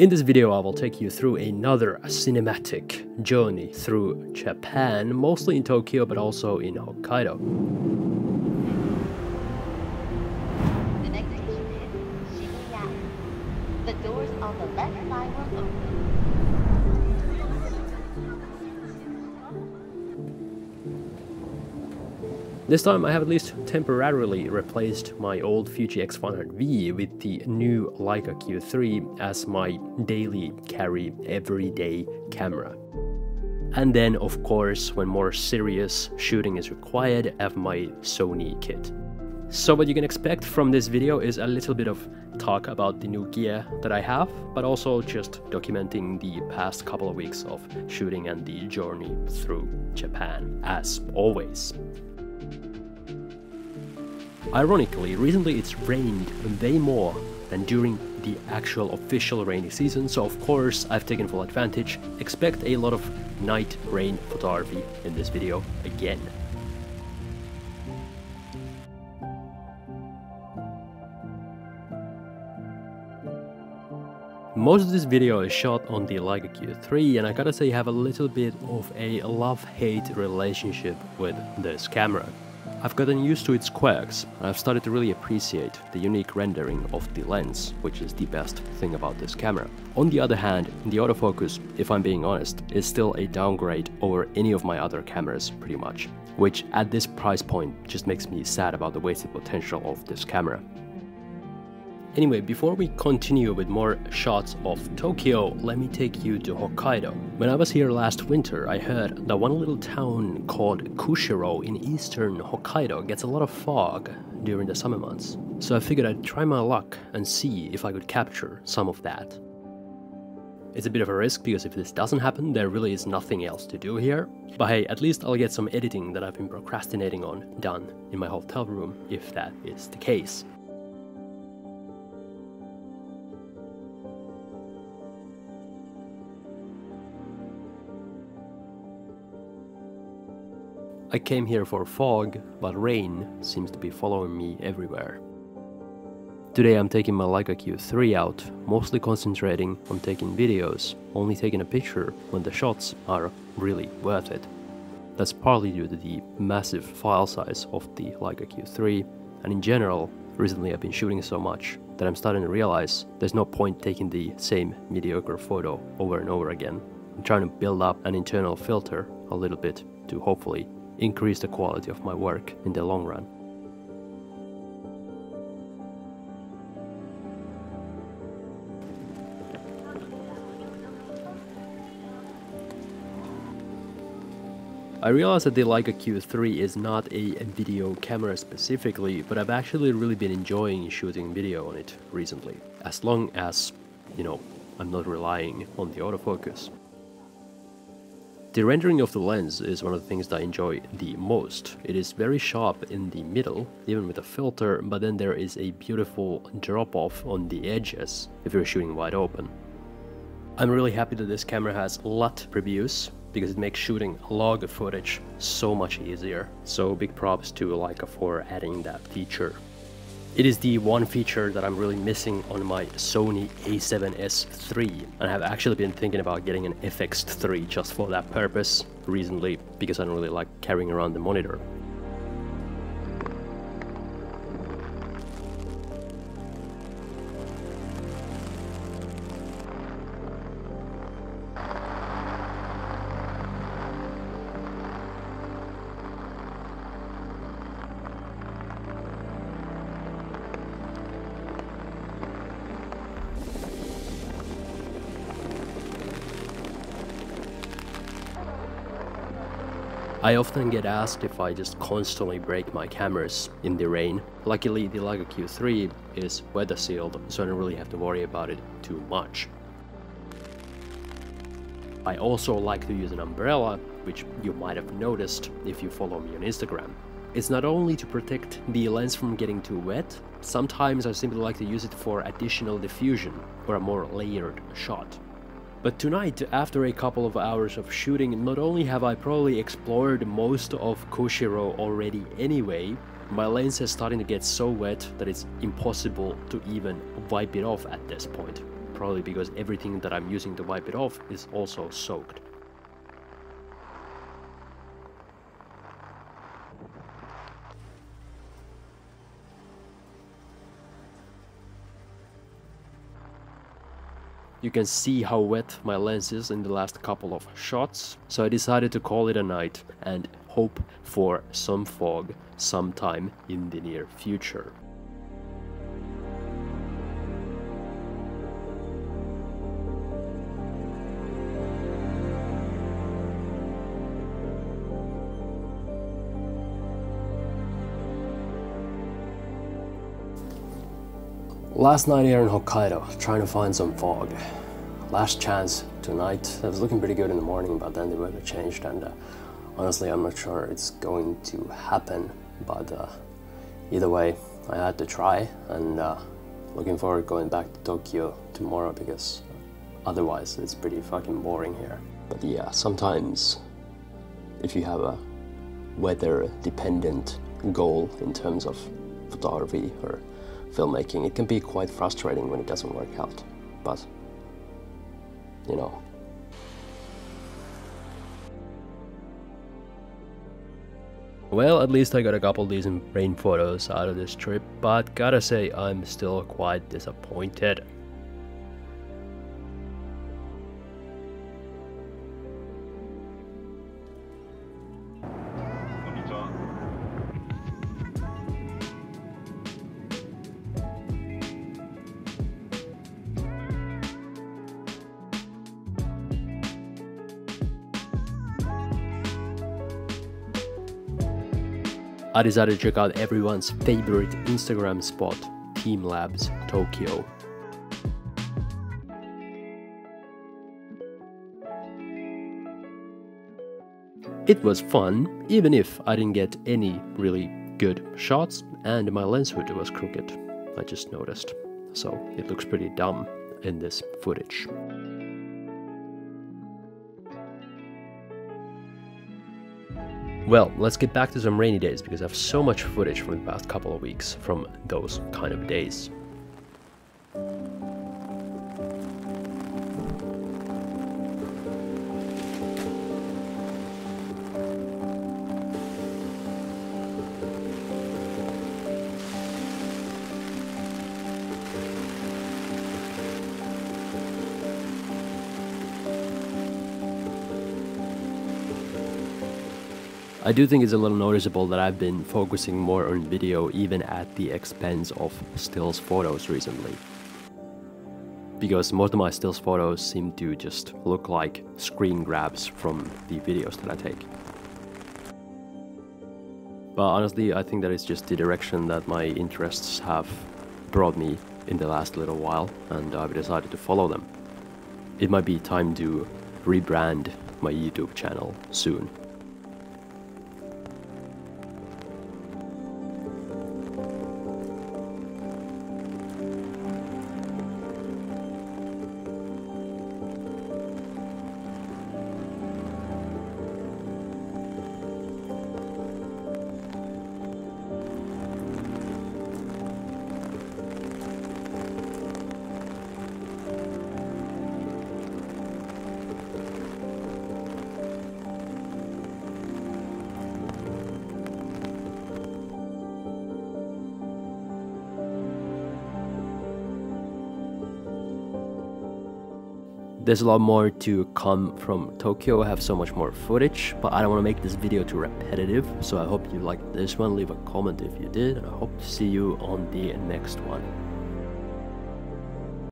In this video I will take you through another cinematic journey through Japan, mostly in Tokyo but also in Hokkaido. The next station is Shibuya. The doors on the left side will open. This time I have at least temporarily replaced my old Fuji X100V with the new Leica Q3 as my daily carry everyday camera. And then of course, when more serious shooting is required, I have my Sony kit. So what you can expect from this video is a little bit of talk about the new gear that I have, but also just documenting the past couple of weeks of shooting and the journey through Japan, as always. Ironically, recently it's rained way more than during the actual official rainy season, so of course I've taken full advantage. Expect a lot of night rain photography in this video again. Most of this video is shot on the Leica Q3, and I gotta say I have a little bit of a love-hate relationship with this camera. I've gotten used to its quirks, and I've started to really appreciate the unique rendering of the lens, which is the best thing about this camera. On the other hand, the autofocus, if I'm being honest, is still a downgrade over any of my other cameras pretty much, which at this price point just makes me sad about the wasted potential of this camera. Anyway, before we continue with more shots of Tokyo, let me take you to Hokkaido. When I was here last winter, I heard that one little town called Kushiro in eastern Hokkaido gets a lot of fog during the summer months. So I figured I'd try my luck and see if I could capture some of that. It's a bit of a risk because if this doesn't happen, there really is nothing else to do here. But hey, at least I'll get some editing that I've been procrastinating on done in my hotel room, if that is the case. I came here for fog, but rain seems to be following me everywhere. Today I'm taking my Leica Q3 out, mostly concentrating on taking videos, only taking a picture when the shots are really worth it. That's partly due to the massive file size of the Leica Q3, and in general, recently I've been shooting so much that I'm starting to realize there's no point taking the same mediocre photo over and over again. I'm trying to build up an internal filter a little bit to hopefully increase the quality of my work in the long run. I realize that the Leica Q3 is not a video camera specifically, but I've actually really been enjoying shooting video on it recently, as long as, you know, I'm not relying on the autofocus. The rendering of the lens is one of the things that I enjoy the most. It is very sharp in the middle, even with a filter, but then there is a beautiful drop-off on the edges if you're shooting wide open. I'm really happy that this camera has LUT previews, because it makes shooting log footage so much easier. So big props to Leica for adding that feature. It is the one feature that I'm really missing on my Sony a7S III, and I have actually been thinking about getting an FX3 just for that purpose recently, because I don't really like carrying around the monitor. I often get asked if I just constantly break my cameras in the rain. Luckily, the Leica Q3 is weather sealed, so I don't really have to worry about it too much. I also like to use an umbrella, which you might have noticed if you follow me on Instagram. It's not only to protect the lens from getting too wet, sometimes I simply like to use it for additional diffusion or a more layered shot. But tonight, after a couple of hours of shooting, not only have I probably explored most of Kushiro already anyway, my lens is starting to get so wet that it's impossible to even wipe it off at this point. probably because everything that I'm using to wipe it off is also soaked. You can see how wet my lens is in the last couple of shots, so I decided to call it a night and hope for some fog sometime in the near future. Last night here in Hokkaido, trying to find some fog. Last chance tonight. It was looking pretty good in the morning, but then the weather changed, and honestly I'm not sure it's going to happen, but either way I had to try, and looking forward going back to Tokyo tomorrow, because otherwise it's pretty fucking boring here. But yeah, sometimes if you have a weather dependent goal in terms of photography or filmmaking, it can be quite frustrating when it doesn't work out, but you know. Well, at least I got a couple decent rain photos out of this trip, but gotta say I'm still quite disappointed. I decided to check out everyone's favorite Instagram spot, Team Labs Tokyo. It was fun, even if I didn't get any really good shots and my lens hood was crooked, I just noticed. So it looks pretty dumb in this footage. Well, let's get back to some rainy days, because I have so much footage from the past couple of weeks from those kind of days. I do think it's a little noticeable that I've been focusing more on video even at the expense of stills photos recently. Because most of my stills photos seem to just look like screen grabs from the videos that I take. But honestly, I think that it's just the direction that my interests have brought me in the last little while, and I've decided to follow them. It might be time to rebrand my YouTube channel soon. There's a lot more to come from Tokyo. I have so much more footage, but I don't want to make this video too repetitive, so I hope you liked this one. Leave a comment if you did, and I hope to see you on the next one.